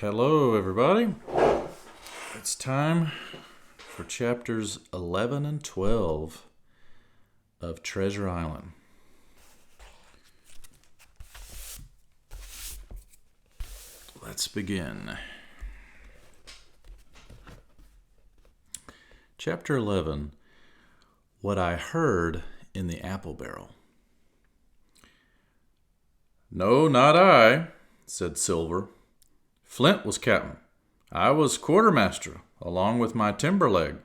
Hello, everybody. It's time for chapters 11 and 12 of Treasure Island. Let's begin. Chapter 11, What I Heard in the Apple Barrel. "No, not I," said Silver. "Flint was captain. I was quartermaster, along with my timber leg.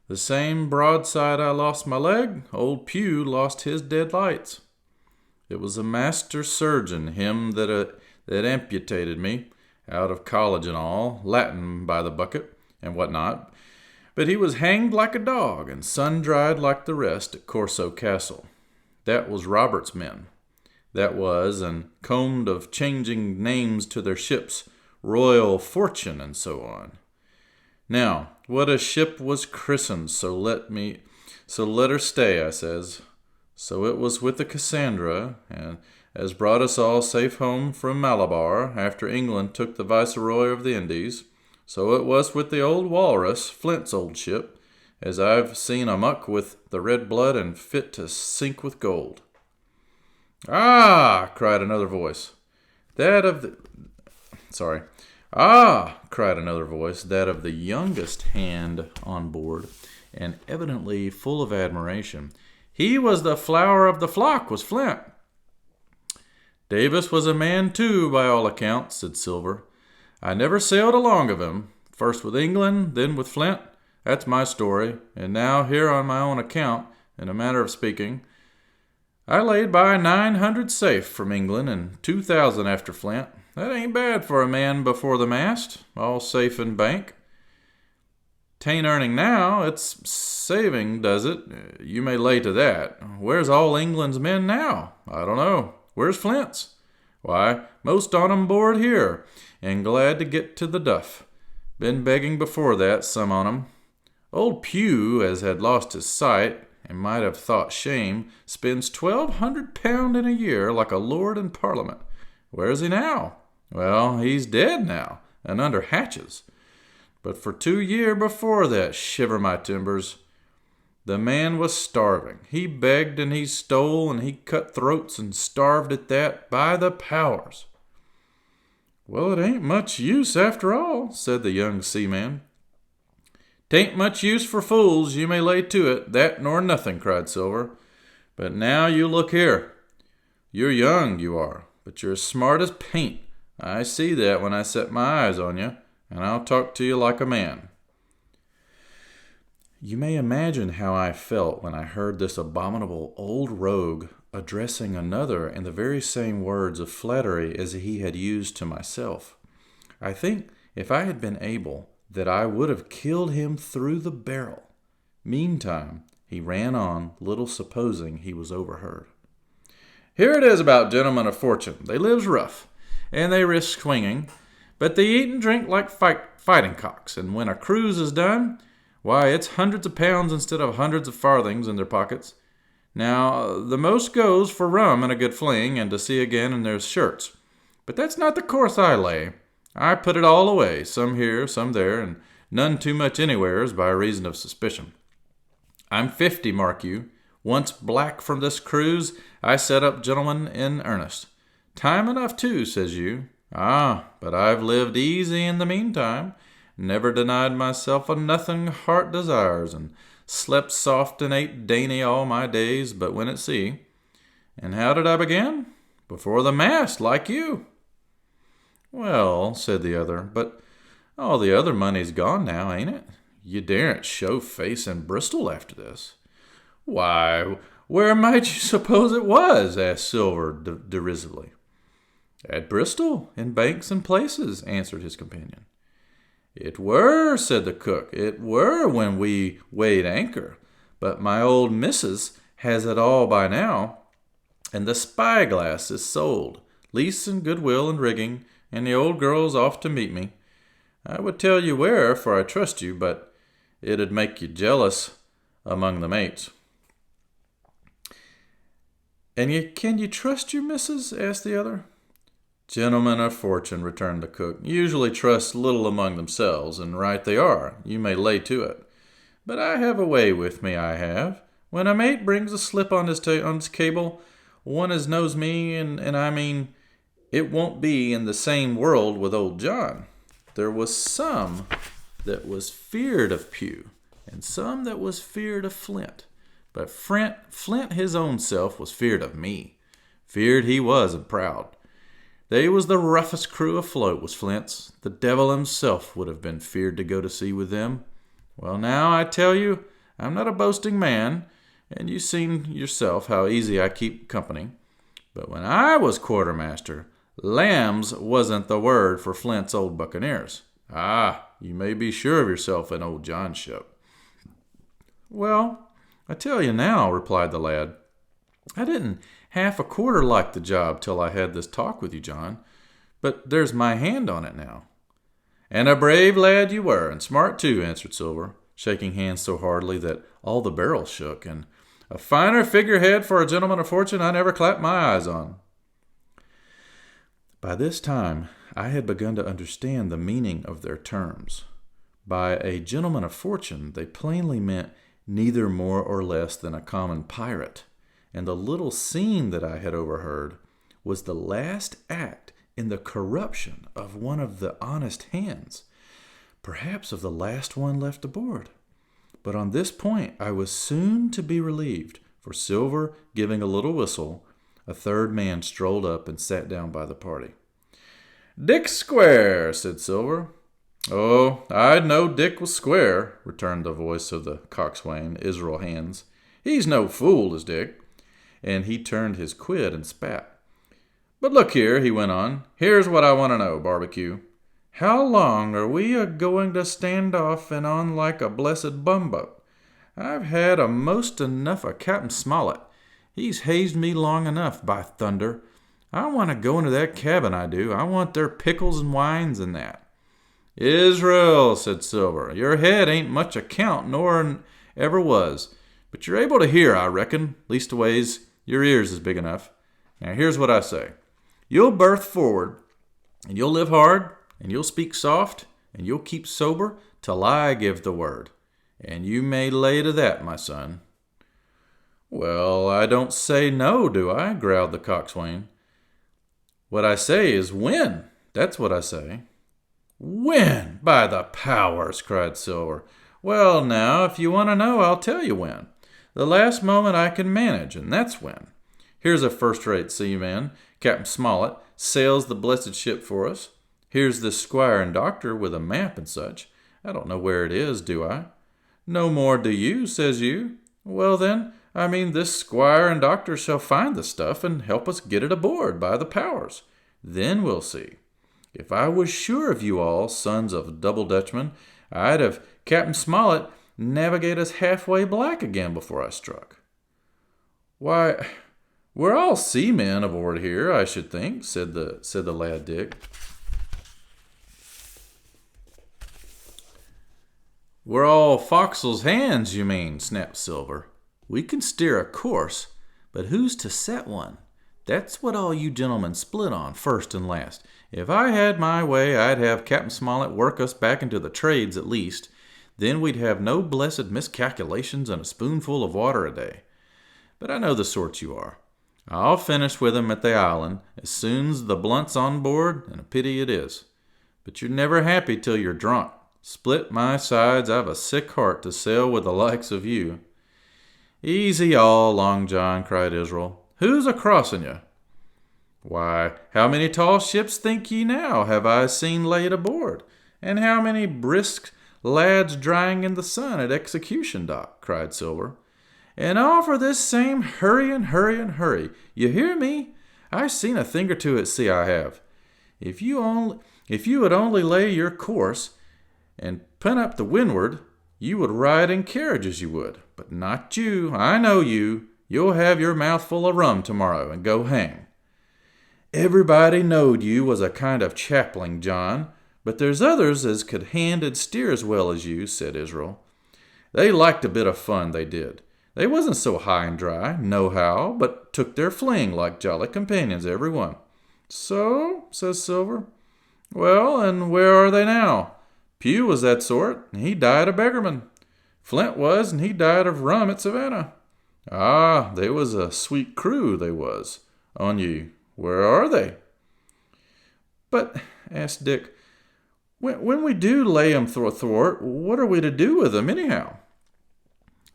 The same broadside I lost my leg, old Pugh lost his dead lights. It was a master surgeon, him that amputated me, out of college and all, Latin by the bucket, and what not. But he was hanged like a dog, and sun-dried like the rest at Corso Castle. That was Robert's men. That was, and combed of changing names to their ships, Royal Fortune, and so on. Now, what a ship was christened, so let her stay, I says. So it was with the Cassandra, and as brought us all safe home from Malabar, after England took the Viceroy of the Indies. So it was with the old Walrus, Flint's old ship, as I've seen amuck with the red blood and fit to sink with gold." "Ah!" cried another voice. That of the youngest hand on board, and evidently full of admiration. "He was the flower of the flock, was Flint." "Davis was a man too, by all accounts," said Silver. "I never sailed along of him. First with England, then with Flint. That's my story, and now here on my own account, in a manner of speaking. I laid by 900 safe from England and 2,000 after Flint. That ain't bad for a man before the mast, all safe in bank. 'Tain't earning now, it's saving, does it? You may lay to that. Where's all England's men now? I don't know. Where's Flint's? Why, most on 'em board here, and glad to get to the duff. Been begging before that, some on 'em. Old Pugh, as had lost his sight, and might have thought shame, spends £1,200 in a year like a lord in Parliament. Where's he now? Well, he's dead now, and under hatches. But for 2 years before that, shiver my timbers, the man was starving. He begged and he stole and he cut throats and starved at that, by the powers." "Well, it ain't much use after all," said the young seaman. "'Tain't much use for fools, you may lay to it, that nor nothing," cried Silver. "But now you look here. You're young, you are, but you're as smart as paint. I see that when I set my eyes on you, and I'll talk to you like a man." You may imagine how I felt when I heard this abominable old rogue addressing another in the very same words of flattery as he had used to myself. I think, if I had been able, that I would have killed him through the barrel. Meantime, he ran on, little supposing he was overheard. "Here it is about gentlemen of fortune. They lives rough, and they risk swinging, but they eat and drink like fighting cocks, and when a cruise is done, why, it's hundreds of pounds instead of hundreds of farthings in their pockets. Now, the most goes for rum and a good fling, and to sea again in their shirts. But that's not the course I lay. I put it all away, some here, some there, and none too much anywheres by reason of suspicion. I'm 50, mark you. Once black from this cruise, I set up gentlemen in earnest. Time enough too, says you. Ah, but I've lived easy in the meantime, never denied myself a nothing heart desires, and slept soft and ate dainty all my days but when at sea. And how did I begin? Before the mast, like you." "Well," said the other, "but all the other money's gone now, ain't it? You daren't show face in Bristol after this." "Why, where might you suppose it was?" asked Silver derisively. "At Bristol, in banks and places," answered his companion. "It were," said the cook, "it were when we weighed anchor. But my old missus has it all by now, and the spyglass is sold, lease and goodwill and rigging, and the old girl's off to meet me. I would tell you where, for I trust you, but it'd make you jealous among the mates." "And can you trust your missus?" asked the other. Gentlemen of fortune, returned the cook, usually trust little among themselves, and right they are, you may lay to it. But I have a way with me, I have. When a mate brings a slip on his cable, one as knows me, and I mean, it won't be in the same world with old John. There was some that was feared of Pew, and some that was feared of Flint. But Flint his own self was feared of me. Feared he was and proud. They was the roughest crew afloat, was Flint's. The devil himself would have been feared to go to sea with them. Well, now, I tell you, I'm not a boasting man, and you've seen yourself how easy I keep company. But when I was quartermaster, lambs wasn't the word for Flint's old buccaneers. Ah, you may be sure of yourself in old John's ship. Well, I tell you now, replied the lad, I didn't half a quarter like the job till I had this talk with you, John. But there's my hand on it now. And a brave lad you were, and smart too, answered Silver, shaking hands so heartily that all the barrels shook, and a finer figurehead for a gentleman of fortune I never clapped my eyes on. By this time, I had begun to understand the meaning of their terms. By a gentleman of fortune, they plainly meant neither more or less than a common pirate, and the little scene that I had overheard was the last act in the corruption of one of the honest hands, perhaps of the last one left aboard. But on this point I was soon to be relieved, for Silver giving a little whistle, a third man strolled up and sat down by the party. "Dick's square," said Silver. "Oh, I'd know Dick was square," returned the voice of the coxswain, Israel Hands. "He's no fool, is Dick." And he turned his quid and spat. "But look here," he went on, "here's what I want to know, Barbecue. How long are we a-going to stand off and on like a blessed bumboat? I've had a most enough of Captain Smollett. He's hazed me long enough, by thunder. I want to go into that cabin, I do. I want their pickles and wines and that." "Israel," said Silver, "your head ain't much account, nor ever was. But you're able to hear, I reckon. Leastways, your ears is big enough. Now, here's what I say. You'll berth forward, and you'll live hard, and you'll speak soft, and you'll keep sober till I give the word. And you may lay to that, my son." "Well, I don't say no, do I?" growled the coxswain. "What I say is when. That's what I say." "When? By the powers!" cried Silver. "Well, now, if you want to know, I'll tell you when. The last moment I can manage, and that's when. Here's a first-rate seaman, Captain Smollett, sails the blessed ship for us. Here's this squire and doctor with a map and such. I don't know where it is, do I? No more do you, says you. Well, then, I mean this squire and doctor shall find the stuff and help us get it aboard, by the powers. Then we'll see. If I was sure of you all, sons of double Dutchmen, I'd have Captain Smollett navigate us halfway black again before I struck." "Why, we're all seamen aboard here, I should think," said the lad Dick. "We're all forecastle's hands, you mean," snapped Silver. "We can steer a course, but who's to set one? That's what all you gentlemen split on, first and last. If I had my way, I'd have Captain Smollett work us back into the trades at least. Then we'd have no blessed miscalculations and a spoonful of water a day. But I know the sort you are. I'll finish with 'em at the island as soon's the blunt's on board, and a pity it is. But you're never happy till you're drunk. Split my sides, I've a sick heart to sail with the likes of you." "Easy all, Long John," cried Israel. "Who's a-crossin' you?" "Why, how many tall ships think ye now have I seen laid aboard? And how many brisk lads drying in the sun at Execution Dock?" cried Silver. "And all for this same hurry and hurry and hurry. You hear me? I've seen a thing or two at sea, I have. If you would only lay your course and pin up to windward, you would ride in carriages, you would. But not you. I know you. You'll have your mouthful of rum tomorrow and go hang." "Everybody knowed you was a kind of chaplain, John, but there's others as could hand and steer as well as you," said Israel. "They liked a bit of fun, they did. They wasn't so high and dry, nohow, but took their fling like jolly companions, every one. So, says Silver. Well, and where are they now? Pugh was that sort, and he died a beggarman. Flint was, and he died of rum at Savannah. Ah, they was a sweet crew, they was. On ye, where are they? But, asked Dick, when we do lay 'em thwart, what are we to do with 'em, anyhow?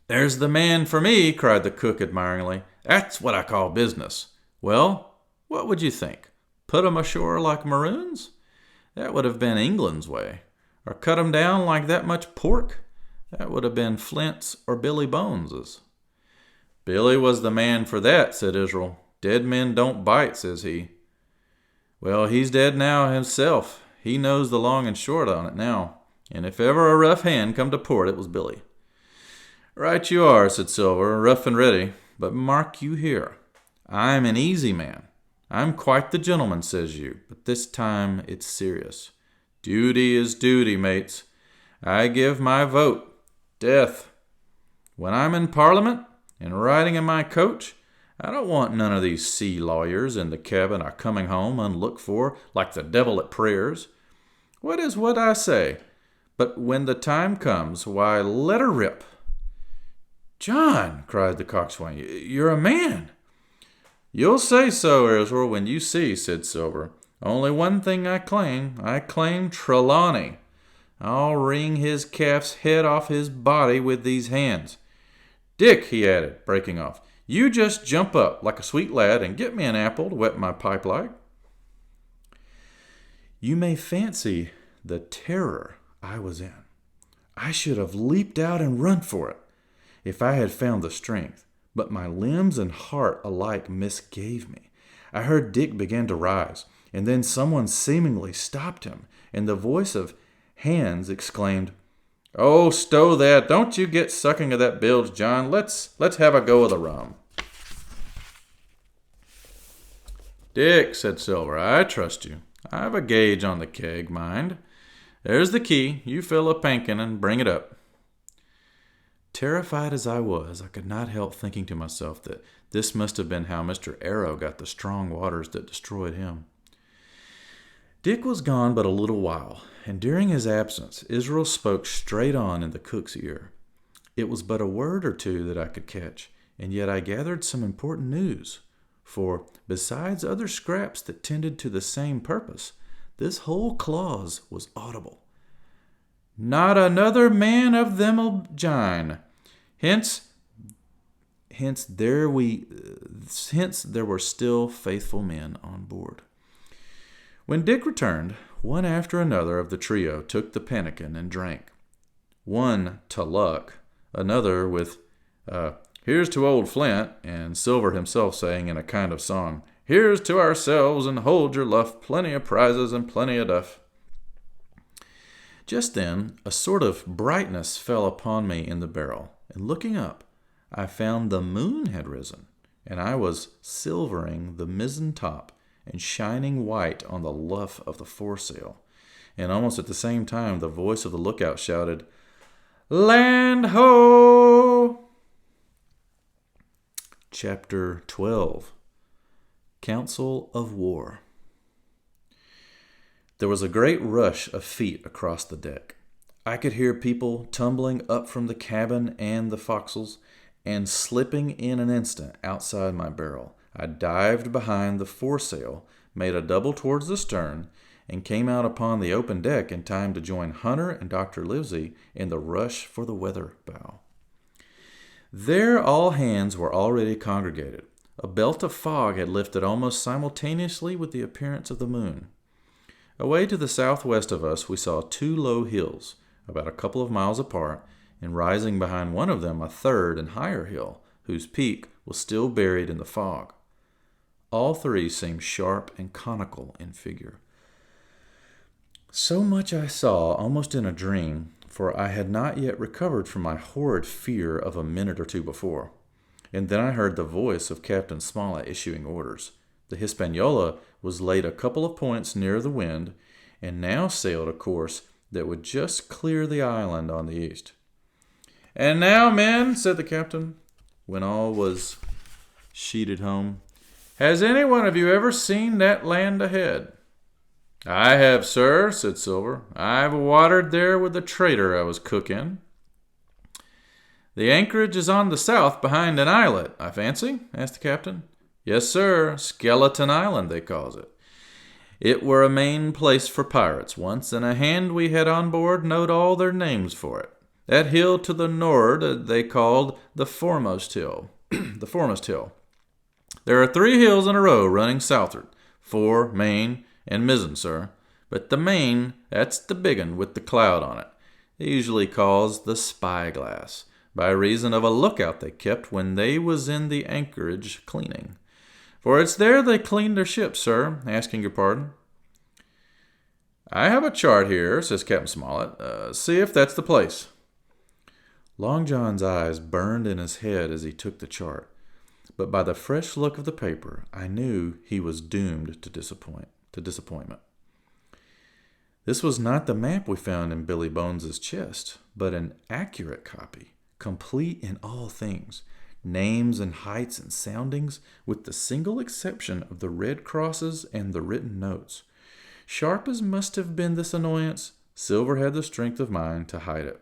There's the man for me, cried the cook admiringly. That's what I call business. Well, what would you think? Put 'em ashore like maroons? That would have been England's way. Or cut 'em down like that much pork? That would have been Flint's or Billy Bones's. Billy was the man for that, said Israel. Dead men don't bite, says he. Well, he's dead now himself. He knows the long and short on it now. And if ever a rough hand come to port, it was Billy. Right you are, said Silver, rough and ready. But mark you here. I'm an easy man. I'm quite the gentleman, says you. But this time it's serious. Duty is duty, mates. I give my vote. Death. When I'm in Parliament and riding in my coach, I don't want none of these sea lawyers in the cabin or coming home unlooked for like the devil at prayers. What is what I say? But when the time comes, why, let her rip. John, cried the coxswain, you're a man. You'll say so, Israel, when you see, said Silver. Only one thing I claim. I claim Trelawney. I'll wring his calf's head off his body with these hands. Dick, he added, breaking off, you just jump up like a sweet lad and get me an apple to wet my pipe like. You may fancy the terror I was in. I should have leaped out and run for it if I had found the strength, but my limbs and heart alike misgave me. I heard Dick begin to rise, and then someone seemingly stopped him, and the voice of Hans exclaimed, Oh, stow that. Don't you get sucking of that bilge, John. Let's have a go of the rum. Dick, said Silver, I trust you. I've a gauge on the keg, mind. There's the key. You fill a pankin and bring it up. Terrified as I was, I could not help thinking to myself that this must have been how Mr. Arrow got the strong waters that destroyed him. Dick was gone but a little while, and during his absence Israel spoke straight on in the cook's ear. It was but a word or two that I could catch, and yet I gathered some important news, for, besides other scraps that tended to the same purpose, this whole clause was audible. Not another man of them'll jine. Hence there were still faithful men on board. When Dick returned, one after another of the trio took the pannikin and drank. One to luck, another with, here's to old Flint, and Silver himself saying in a kind of song, here's to ourselves and hold your luff, plenty of prizes and plenty of duff. Just then a sort of brightness fell upon me in the barrel, and looking up, I found the moon had risen, and I was silvering the mizzen top and shining white on the luff of the foresail, and almost at the same time the voice of the lookout shouted, Land ho! Chapter 12. Council of War. There was a great rush of feet across the deck. I could hear people tumbling up from the cabin and the forecastles, and slipping in an instant outside my barrel, I dived behind the foresail, made a double towards the stern, and came out upon the open deck in time to join Hunter and Dr. Livesey in the rush for the weather bow. There all hands were already congregated. A belt of fog had lifted almost simultaneously with the appearance of the moon. Away to the southwest of us we saw two low hills, about a couple of miles apart, and rising behind one of them a third and higher hill, whose peak was still buried in the fog. All three seemed sharp and conical in figure. So much I saw almost in a dream, for I had not yet recovered from my horrid fear of a minute or two before. And then I heard the voice of Captain Smollett issuing orders. The Hispaniola was laid a couple of points nearer the wind, and now sailed a course that would just clear the island on the east. And now, men, said the captain, when all was sheeted home, Has any one of you ever seen that land ahead?" "I have, sir," said Silver. "I've watered there with the trader I was cook in." "The anchorage is on the south behind an islet, I fancy?" asked the captain. "Yes, sir. Skeleton Island, they calls it. It were a main place for pirates once, and a hand we had on board knowed all their names for it. That hill to the nor'ard they called the foremost hill. The foremost hill. There are 3 hills in a row running southward, fore, main, and mizzen, sir. But the main, that's the big un with the cloud on it. They usually calls the spyglass, by reason of a lookout they kept when they was in the anchorage cleaning. For it's there they cleaned their ships, sir, asking your pardon." "I have a chart here," says Captain Smollett. "See if that's the place." Long John's eyes burned in his head as he took the chart, but by the fresh look of the paper, I knew he was doomed to disappointment. This was not the map we found in Billy Bones's chest, but an accurate copy, complete in all things, names and heights and soundings, with the single exception of the red crosses and the written notes. Sharp as must have been this annoyance, Silver had the strength of mind to hide it.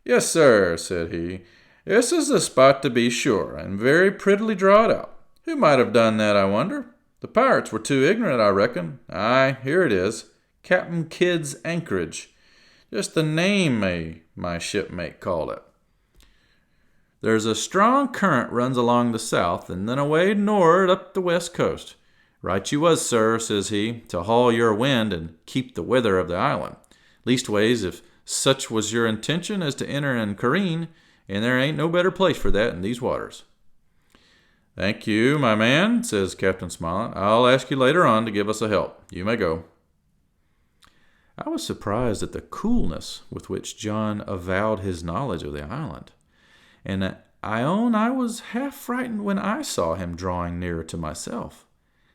"Yes, sir," said he. "This is the spot to be sure, and very prettily drawed out. Who might have done that, I wonder? The pirates were too ignorant, I reckon. Aye, here it is. Captain Kidd's Anchorage. Just the name my shipmate called it. There's a strong current runs along the south, and then away nor'ard up the west coast. Right you was, sir, says he, to haul your wind and keep the weather of the island. Leastways, if such was your intention as to enter and careen, and there ain't no better place for that in these waters." "Thank you, my man," says Captain Smollett. "I'll ask you later on to give us a help. You may go." I was surprised at the coolness with which John avowed his knowledge of the island, and I own I was half frightened when I saw him drawing nearer to myself.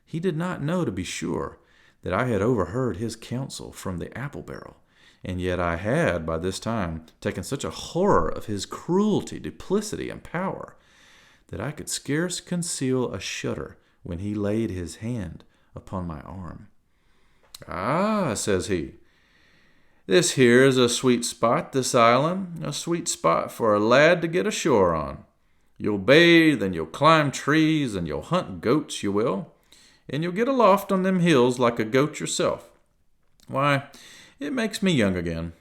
He did not know, to be sure, that I had overheard his counsel from the apple barrel, and yet I had, by this time, taken such a horror of his cruelty, duplicity, and power, that I could scarce conceal a shudder when he laid his hand upon my arm. "Ah," says he, "this here is a sweet spot, this island, a sweet spot for a lad to get ashore on. You'll bathe, and you'll climb trees, and you'll hunt goats, you will, and you'll get aloft on them hills like a goat yourself. Why, it makes me young again.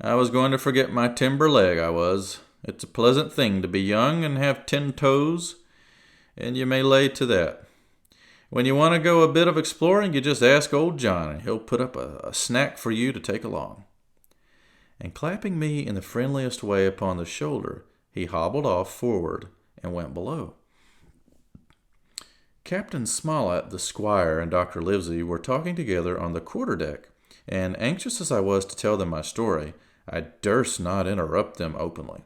I was going to forget my timber leg, I was. It's a pleasant thing to be young and have 10 toes, and you may lay to that. When you want to go a bit of exploring, you just ask old John, and he'll put up a snack for you to take along." And clapping me in the friendliest way upon the shoulder, he hobbled off forward and went below. Captain Smollett, the squire, and Dr. Livesey were talking together on the quarter-deck, and anxious as I was to tell them my story, I durst not interrupt them openly.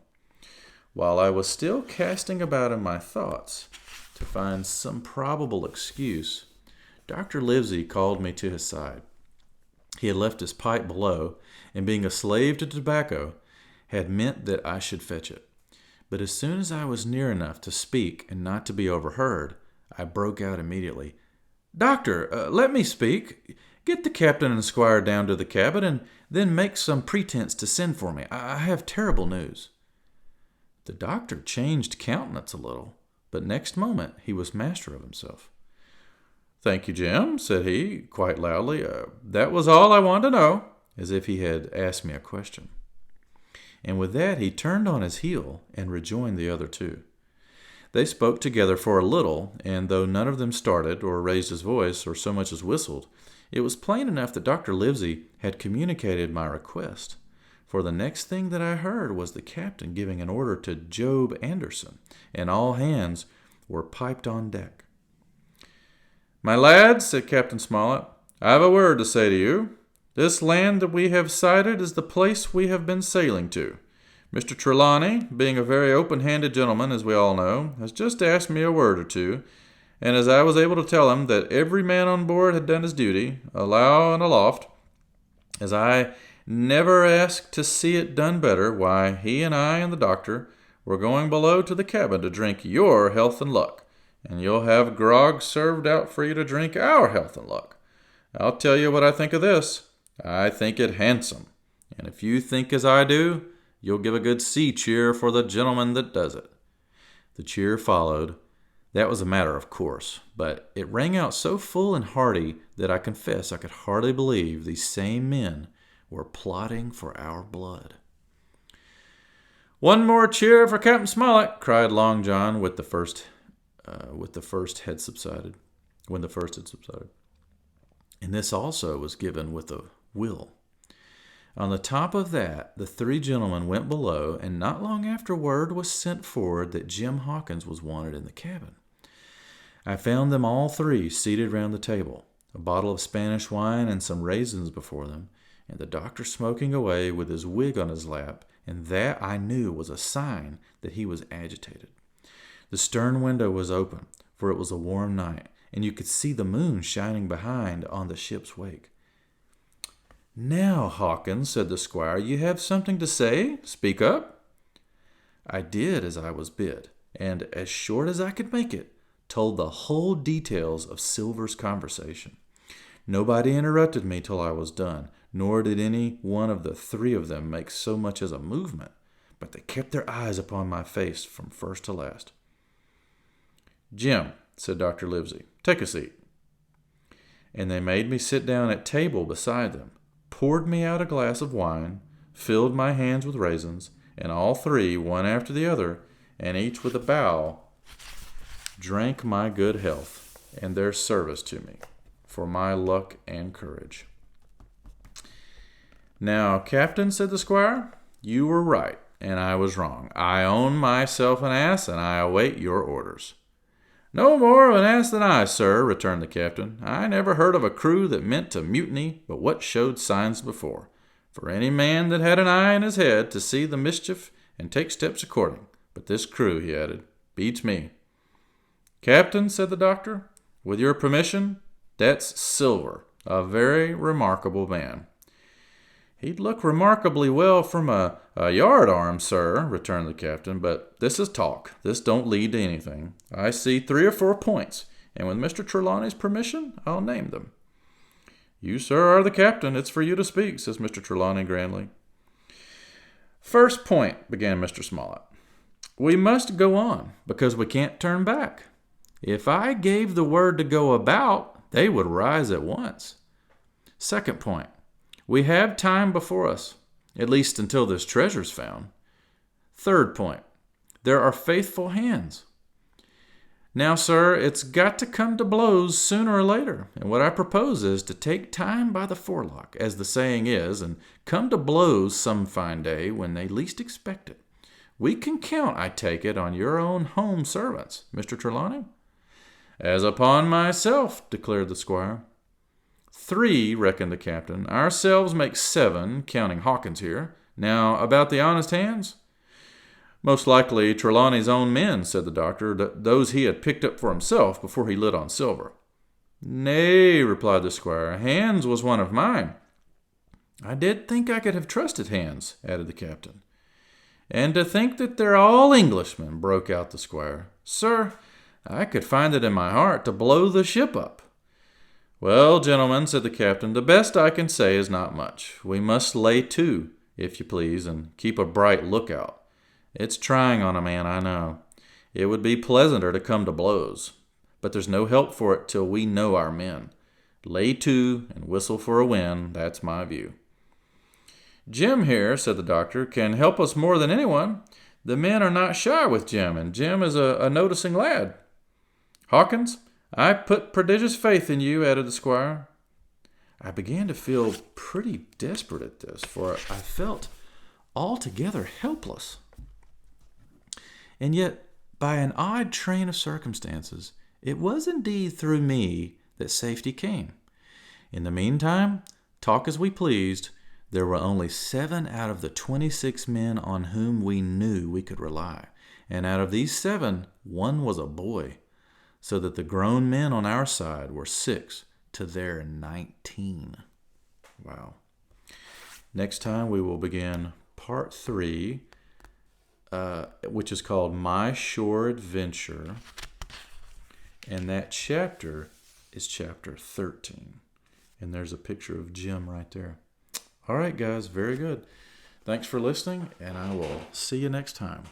While I was still casting about in my thoughts to find some probable excuse, Dr. Livesey called me to his side. He had left his pipe below, and being a slave to tobacco, had meant that I should fetch it. But as soon as I was near enough to speak and not to be overheard, I broke out immediately. "Doctor, let me speak. Get the captain and squire down to the cabin, and then make some pretense to send for me. I have terrible news." The doctor changed countenance a little, but next moment he was master of himself. "Thank you, Jim," said he, quite loudly. "That was all I wanted to know," as if he had asked me a question. And with that he turned on his heel and rejoined the other 2. They spoke together for a little, and though none of them started, or raised his voice, or so much as whistled, it was plain enough that Dr. Livesey had communicated my request, for the next thing that I heard was the captain giving an order to Job Anderson, and all hands were piped on deck. "My lads," said Captain Smollett, "I have a word to say to you. This land that we have sighted is the place we have been sailing to. Mr. Trelawney, being a very open-handed gentleman, as we all know, has just asked me a word or two, and as I was able to tell him that every man on board had done his duty, alow and aloft, as I never asked to see it done better, why, he and I and the doctor were going below to the cabin to drink your health and luck, and you'll have grog served out for you to drink our health and luck. I'll tell you what I think of this. I think it handsome, and if you think as I do, you'll give a good sea cheer for the gentleman that does it." The cheer followed. That was a matter of course, but it rang out so full and hearty that I confess I could hardly believe these same men were plotting for our blood. "One more cheer for Captain Smollett," cried Long John when the first had subsided. And this also was given with a will. On the top of that, the three gentlemen went below, and not long after word was sent forward that Jim Hawkins was wanted in the cabin. I found them all three seated round the table, a bottle of Spanish wine and some raisins before them, and the doctor smoking away with his wig on his lap, and that I knew was a sign that he was agitated. The stern window was open, for it was a warm night, and you could see the moon shining behind on the ship's wake. "Now, Hawkins," said the squire, "you have something to say? Speak up." I did as I was bid, and as short as I could make it, told the whole details of Silver's conversation. Nobody interrupted me till I was done, nor did any one of the three of them make so much as a movement, but they kept their eyes upon my face from first to last. "Jim," said Dr. Livesey, "take a seat." And they made me sit down at table beside them, poured me out a glass of wine, filled my hands with raisins, and all three, one after the other, and each with a bow, drank my good health and their service to me, for my luck and courage. "Now, Captain," said the squire, "you were right, and I was wrong. I own myself an ass, and I await your orders." "No more of an ass than I, sir," returned the captain. "I never heard of a crew that meant to mutiny but what showed signs before. For any man that had an eye in his head to see the mischief and take steps according. But this crew," he added, "beats me." "Captain," said the doctor, "with your permission, that's Silver, a very remarkable man." "He'd look remarkably well from a yard-arm, sir," returned the captain, "but this is talk. This don't lead to anything. I see 3 or 4 points, and with Mr. Trelawney's permission, I'll name them." "You, sir, are the captain. It's for you to speak," says Mr. Trelawney grandly. "First point," began Mr. Smollett. "We must go on, because we can't turn back. If I gave the word to go about, they would rise at once. Second point, we have time before us, at least until this treasure's found. Third point, there are faithful hands. Now, sir, it's got to come to blows sooner or later, and what I propose is to take time by the forelock, as the saying is, and come to blows some fine day when they least expect it. We can count, I take it, on your own home servants, Mr. Trelawney?" "As upon myself," declared the squire. "3, reckoned the captain. "Ourselves make 7, counting Hawkins here. Now, about the honest hands?" "Most likely Trelawney's own men," said the doctor, "those he had picked up for himself before he lit on Silver." "Nay," replied the squire, "Hands was one of mine." "I did think I could have trusted Hands," added the captain. "And to think that they're all Englishmen," broke out the squire. "Sir, I could find it in my heart to blow the ship up." "Well, gentlemen," said the captain, "the best I can say is not much. We must lay to, if you please, and keep a bright lookout. It's trying on a man, I know. It would be pleasanter to come to blows, but there's no help for it till we know our men. Lay to and whistle for a wind, that's my view." "Jim here," said the doctor, "can help us more than anyone. The men are not shy with Jim, and Jim is a noticing lad. Hawkins, I put prodigious faith in you," added the squire. I began to feel pretty desperate at this, for I felt altogether helpless. And yet, by an odd train of circumstances, it was indeed through me that safety came. In the meantime, talk as we pleased, there were only 7 out of the 26 men on whom we knew we could rely, and out of these 7, 1 was a boy, so that the grown men on our side were 6 to their 19. Wow. Next time we will begin part 3, which is called My Shore Adventure. And that chapter is chapter 13. And there's a picture of Jim right there. All right, guys, very good. Thanks for listening, and I will see you next time.